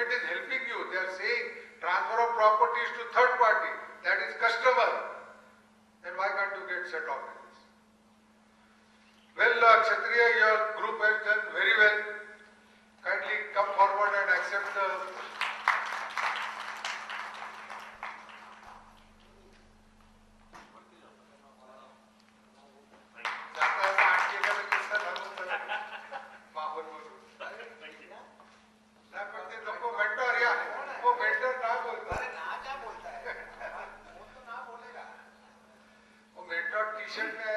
government is helping you. They are saying transfer of properties to third party, that is customer. Then why can't you get set off with this? Well, Kshatriya, your group has done very well. Kindly come forward and accept the Sir,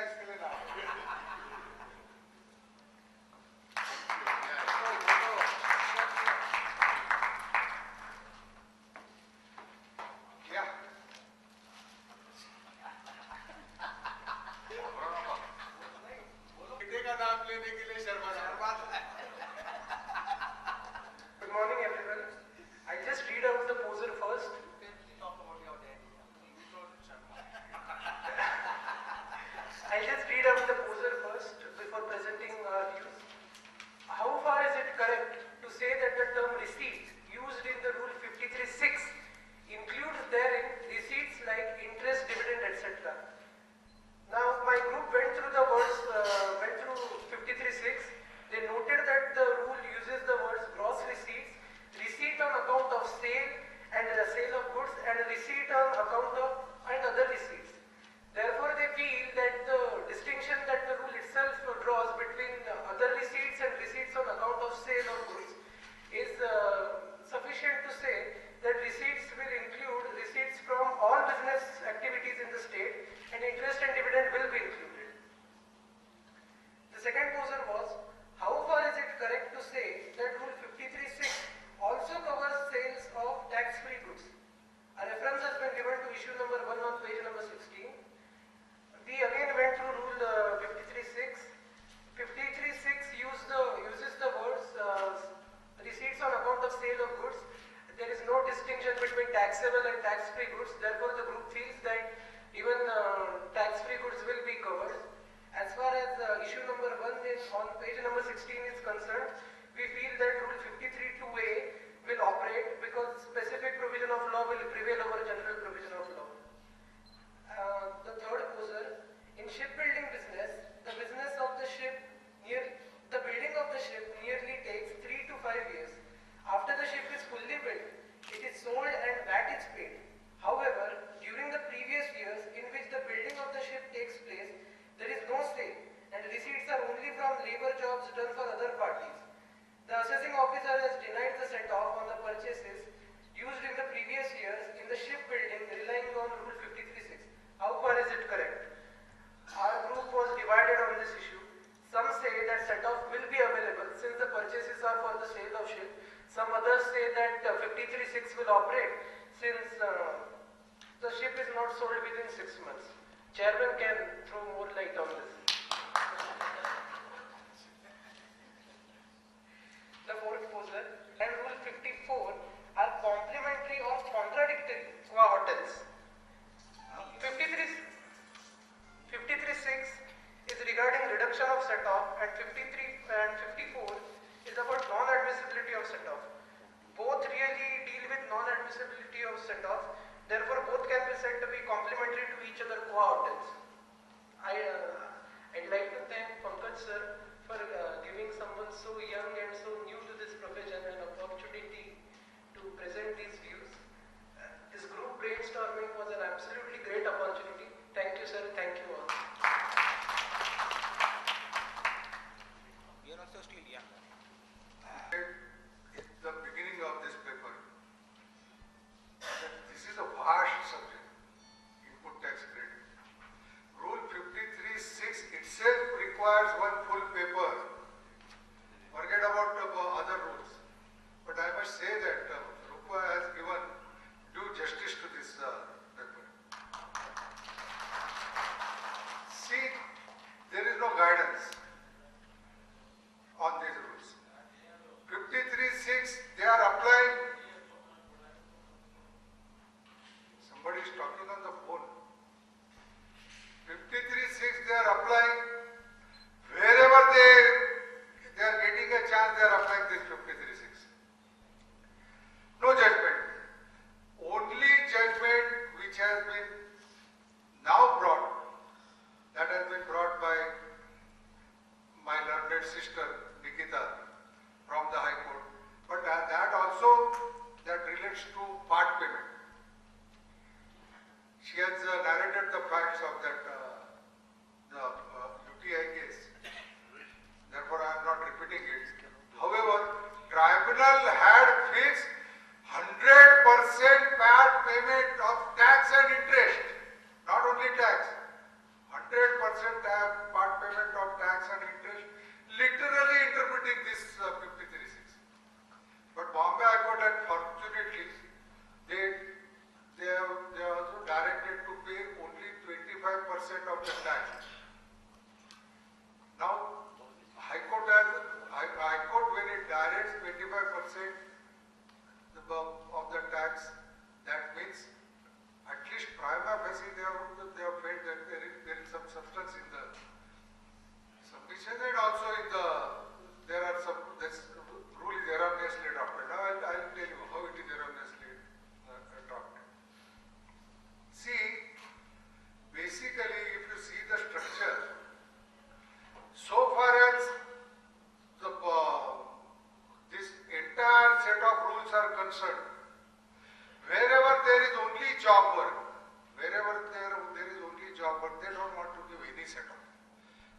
of the tax. That means at least prima facie they have felt that there is some substance in the submission, and also in there are some, this rule is erroneously adopted. Now I'll tell you how it is erroneously adopted. See, basically if you see the structure, so far as this entire set of rules are concerned, wherever there is only job work, they don't want to give any set of.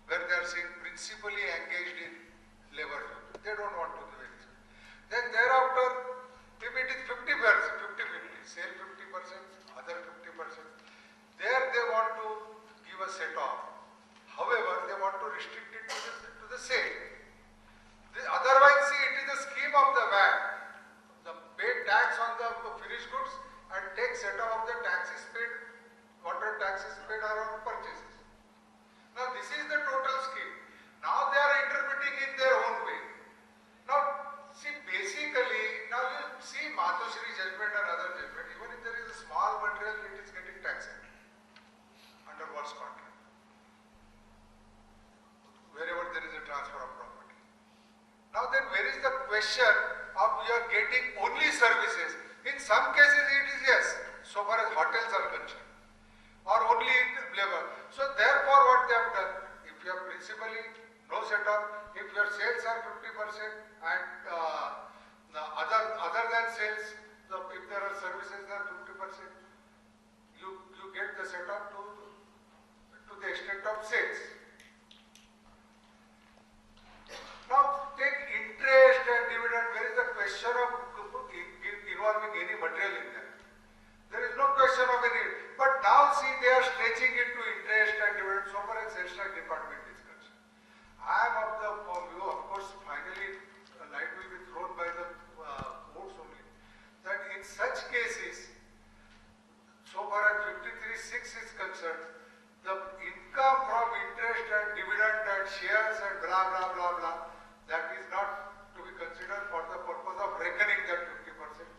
Where they are saying principally engaged in labor job, they don't want to give any. Then thereafter, if it is 50%, 50-50, sale 50%, other 50%, there they want to give a set off. However, they want to restrict it to the sale. Otherwise, see, it is the scheme of the VAT. The paid tax on the finished goods and take set off of the taxes paid, whatever taxes paid are on purchases. Now, this is the total scheme. Now, they are interpreting in their own way. Now, see, basically, now you see Matoshri judgment and other judgment, even if there is a small material, it is getting taxed under works contract, wherever there is a transfer of property. Now, then where is the question of you are getting only services? In some cases, it is yes, so far as hotels are concerned, or only labor. So therefore what they have done, if you have principally no setup, if your sales are 50% and other than sales, if there are services that are 50%, you get the setup to the extent of sales. Now take interest and dividend, where is the question of involving any material in that? There is no question of any, but now see they are stretching it to interest and dividend so far as sales tax department is concerned. I am of the view, of course, finally a light will be thrown by the courts only, that in such cases, so far as 53(6) is concerned, the income from interest and dividend and shares and blah blah blah blah, that is not to be considered for the purpose of reckoning that 50%.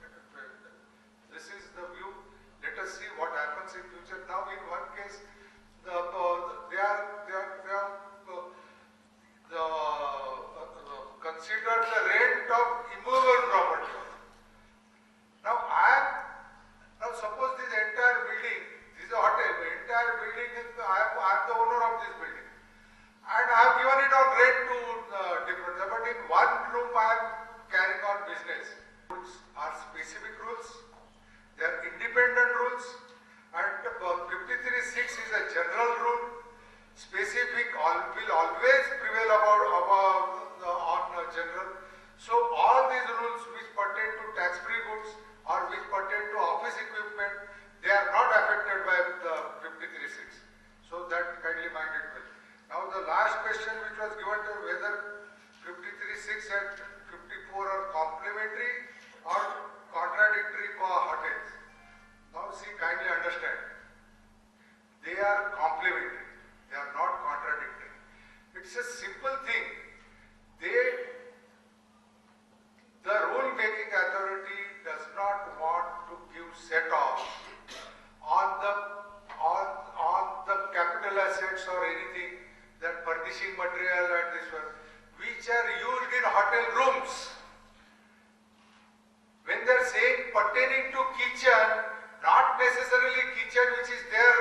This is the view. Let us see what happens in future. Now, in one case, they have considered the rent of immovable property. Now, suppose this entire building, this is a hotel. The entire building is I am the owner of this building, and I have given it on rent to different. But in one room, I am carrying on business. Rules are specific rules. They are independent rules, and 53(6) is a general rule. Specific will always prevail on general. So all these rules which pertain to tax-free goods or which pertain to office equipment, they are not affected by the 53(6). So that kindly mind it well. Now the last question which was given to whether 53(6) and 54 are complementary or contradictory for hotels. Now see, kindly understand, they are complementary, they are not contradictory. It's a simple thing. The rule making authority does not want to give set off on the capital assets or anything, that furnishing material and this one, which are used in hotel rooms. When they are saying pertaining to kitchen, not necessarily kitchen which is their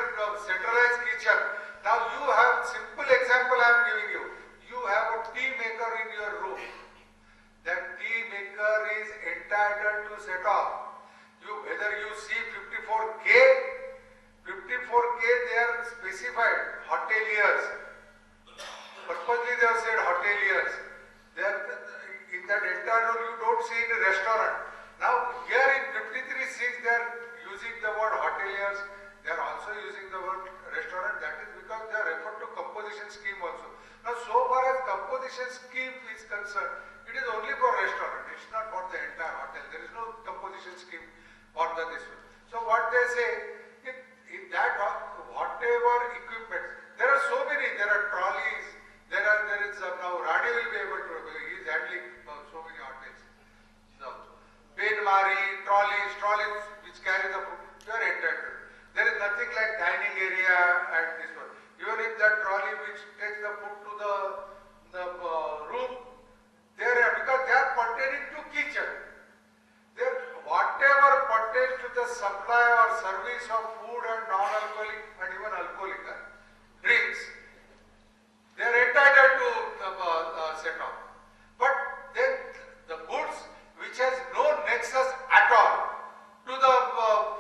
centralized kitchen. Now you have, simple example I am giving you. You have a tea maker in your room. That tea maker is entitled to set off. Whether you see 54K, they are specified, hoteliers. Purposely they have said hoteliers. In that entire rule you don't see in a restaurant. Now here in 53(6) they are using the word hoteliers, they are also using the word restaurant. That is because they are referred to composition scheme also. Now so far as composition scheme is concerned, it is only for restaurant, it is not for the entire hotel. There is no composition scheme for this one. So what they say, in that whatever equipment, there are so many, there are trolleys, there is now Rani will be able to, he is handling so many hotels. So, Benmari, supply or service of food and non-alcoholic and even alcoholic drinks, they are entitled to set off. But then the goods which has no nexus at all to the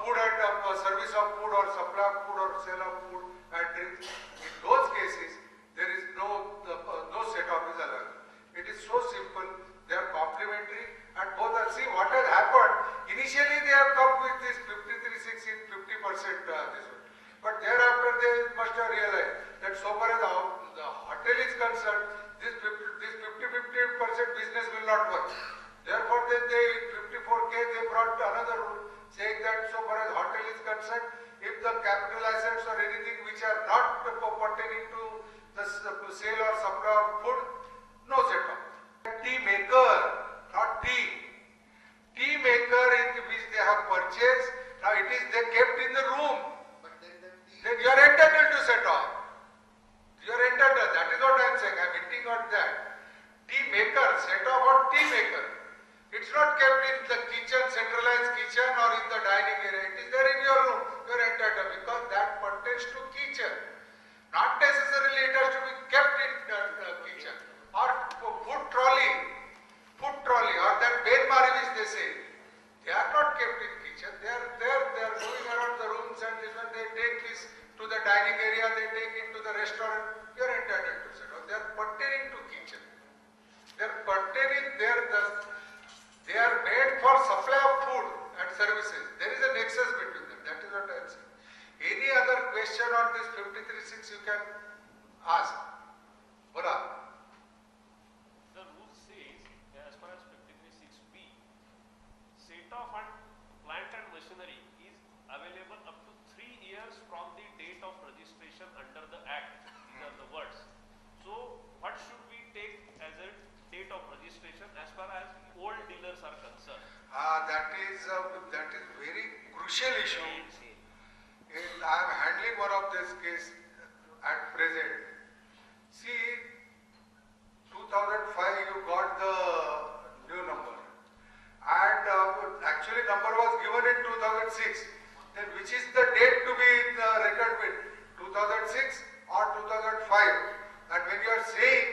food and service of food or supply of food or sale of food and drinks, in those cases there is no set off is allowed. It is so simple. They are complementary and both are. See what has happened. Initially they have come with this 53.6 in 50% this one, but thereafter they must have realized that so far as the hotel is concerned, this 50% business will not work. Therefore, then they in 54K they brought another rule saying that so far as hotel is concerned, if the capital assets or anything which are not pertaining to the sale or supply of food, no set off. Tea maker, not tea. Tea maker in which they have purchased, now it is they kept in the room. But then you are entitled to set off. You are entitled, that is what I am saying, I am hinting on that. Tea maker, set off on tea maker. It's not kept in the kitchen, centralized kitchen or in the dining area. It is there in your room. You are entitled because that pertains to kitchen. Not necessarily it has to be kept in the kitchen. Or food trolley or that benmari which they say. They are not kept in kitchen. They are there. They are going around the rooms and this one they take this to the dining area. They take it to the restaurant. You are entitled to set off. They are pertaining to kitchen. They are pertaining there. They are made for supply of food and services. There is a nexus between them. That is what I am saying. Any other question on this 53.6 you can ask. Bola. The rule says, as far as 53.6b, set off and plant and machinery is available up to 3 years from the date of registration under the Act. These are the words. So, what should we take as a date of registration as far as old dealers are concerned? That is very crucial issue. I am handling one of this case at present. See, 2005 you got the new number and actually number was given in 2006. Then which is the date to be reckoned with? 2006 or 2005? And when you are saying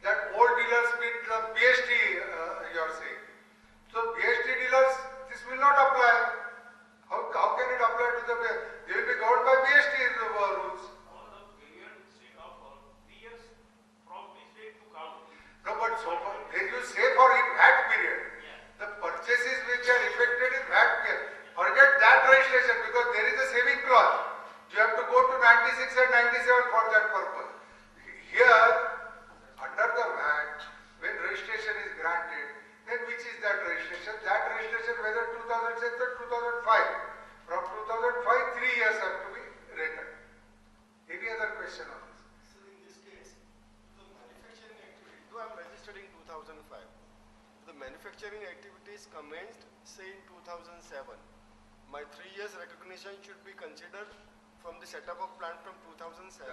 that old dealers mean the BST, you are saying. So BST dealers, this will not apply. How can it apply to the? They will be governed by BST rules. All the period set off for 3 years from which date to count? No, but so far, when you say for VAT period, the purchases which are effected in VAT period, forget that registration because there is a saving clause. You have to go to 96 and 97 for that purpose. Here, under the VAT, when registration is granted, then which is that registration? That registration whether 2006 or 2005. From 2005, 3 years have to be reckoned. Any other question on this? So in this case, the manufacturing activity, though I am registered in 2005, the manufacturing activities commenced say in 2007. My 3 years recognition should be considered from the setup of plant from 2007.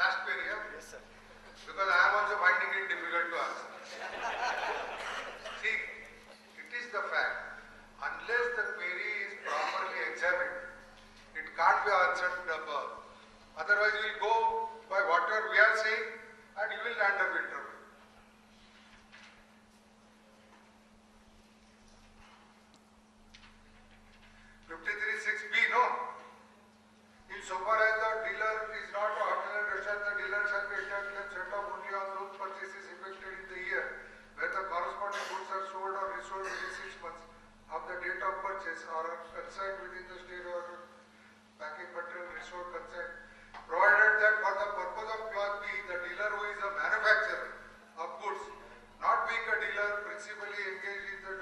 Last query, yeah? Yes, sir. Because I am also finding it difficult to answer. See, it is the fact, unless the query is properly examined, it can't be answered above. Otherwise, you will go by whatever we are saying and you will land up in trouble. 53.6b, no? Insofar as the dealer is not a hotel and restaurant, the dealer shall be entitled and set off only on those purchases effected in the year where the corresponding goods are sold or resold within 6 months of the date of purchase or are consigned within the state or packing material resold consigned, provided that for the purpose of clause B, the dealer who is a manufacturer of goods, not being a dealer principally engaged in the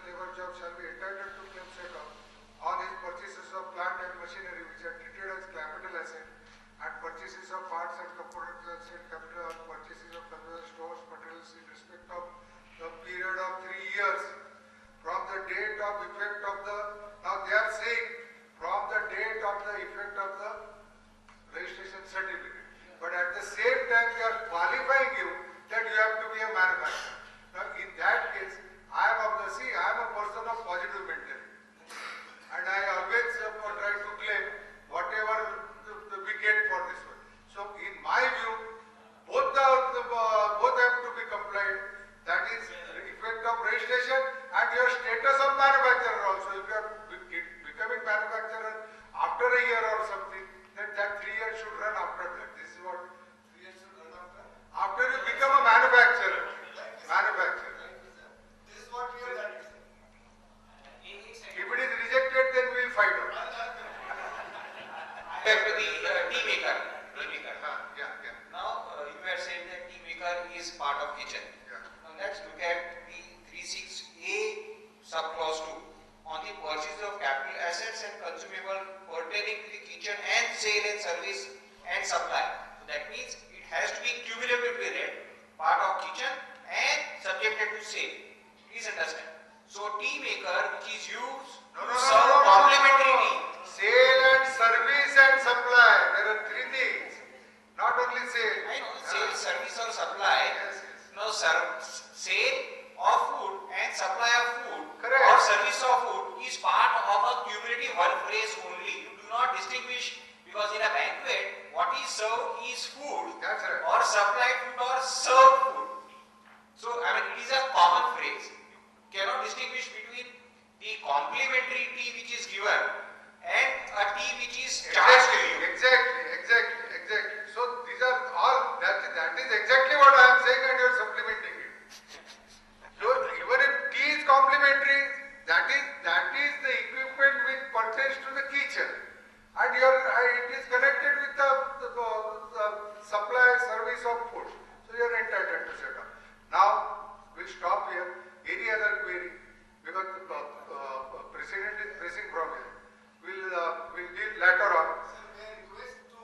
labor job, shall be entitled to claim set off on his purchases of plant and machinery which are treated as capital asset and purchases of parts and components asset capital or purchases of consumer stores materials in respect of the period of 3 years from the date of of effect of the, now they are saying from the date of the effect of the registration certificate. But at the same time they are qualifying you that you have to be a manufacturer. Now in that case, I am a person of positive mentality. And I always try to claim whatever we get for this one. So in my view, both have to be complied. That is effect of registration and your status of manufacturer also. If you are becoming manufacturer after a year or something, then that 3 years should run after that. This is what 3 years should run after. After you become a manufacturer. This is what we have done. If it is rejected, then we will fight out. Back to the tea maker. Yeah. Now you were saying that tea maker is part of kitchen. Yeah. Now let's look at the 36A subclause 2 on the purchase of capital assets and consumable pertaining to the kitchen and sale and service and supply. So that means it has to be cumulative period, part of kitchen and subjected to sale. Please understand. So tea maker which is used to serve complementary tea. Sale and service and supply. There are 3 things. Not only sale. I know sale, service or supply. Yes. No, sale of food and supply of food Correct. or service of food is part of a cumulative one phrase only. You do not distinguish because in a banquet, what is served is food That's right. or supplied food or served food. So, I mean, it is a common phrase. You cannot distinguish between the complementary tea which is given and a tea which is charged to you. Exactly. So these are all, that is exactly what I am saying and you are supplementing it. So even if tea is complementary, that is the equipment which pertains to the kitchen. And it is connected with the supply service of food. So you are entitled to set up. Now, we'll stop here. Any other query? Because the president is pressing from here. We'll deal later on. Sir, may I request to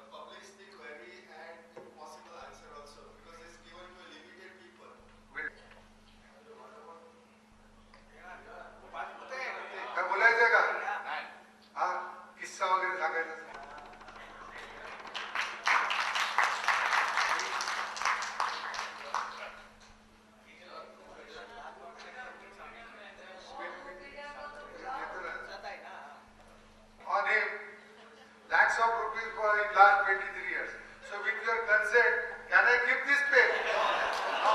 publish the query and if possible answer also because it's given to limited people. काय बोलायचंय का? हा किस्सा वगैरे सांगायचा. On him, lakhs of rupees for in last 23 years. So with your consent, can I keep this pen? No.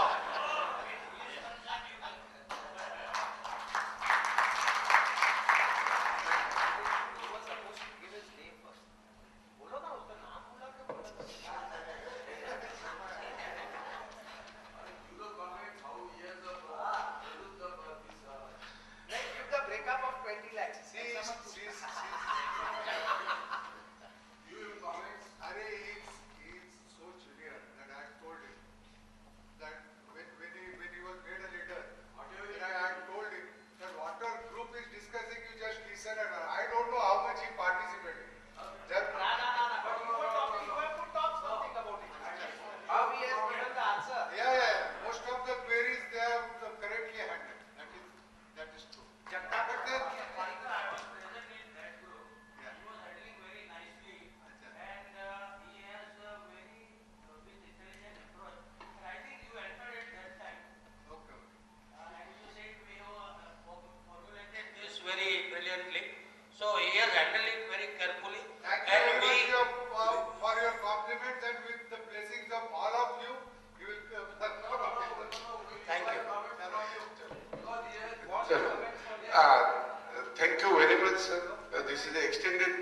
Thank you very much, sir. This is the extended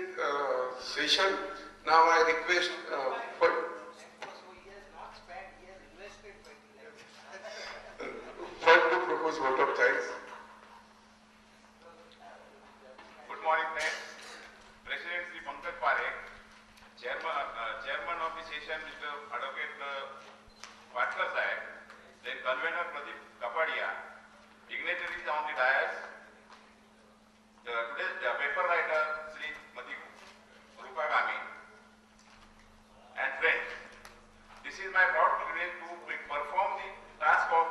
session. Now I request for to propose vote of thanks. Good morning, friends. President Sri Pankaj Parekh, Chairman of the session, Mr. Advocate Patla Sahib, then Convener Pradeep Kapadia, dignitaries on the dais, today's paper writer Sri Mati Rupagami, and friends. This is my proud privilege to perform the task of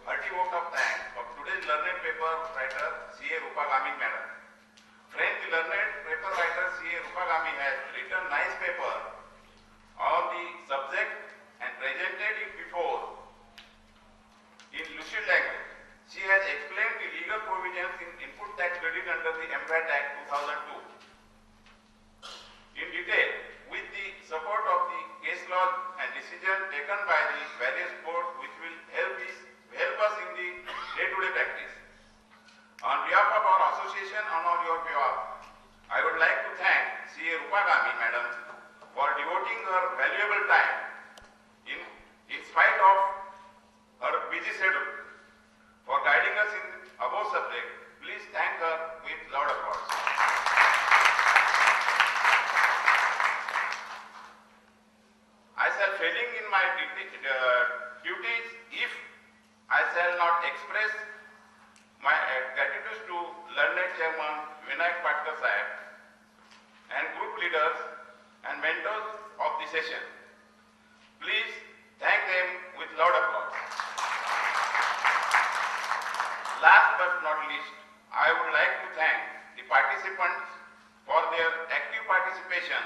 hearty vote of thanks for today's learned paper writer C.A. Rupagami Madam. French learned paper writer C.A. Rupagami has written nice paper on the subject and presented it before in lucid language. She has explained the legal provisions in input tax credit under the MVAT Act 2002 in detail with the support of the case law and decision taken by the various courts, which will help us in the day-to-day practice. On behalf of our association and on your behalf, I would like to thank C.A. Rupagami Madam for devoting her valuable time in spite of her busy schedule for guiding us in above subject. Please thank her with loud applause. I shall failing in my duties if I shall not express my gratitude to learned Chairman Vinayak Patkar Sahib and group leaders and mentors of the session. Please thank them with loud applause. Last but not least, I would like to thank the participants for their active participation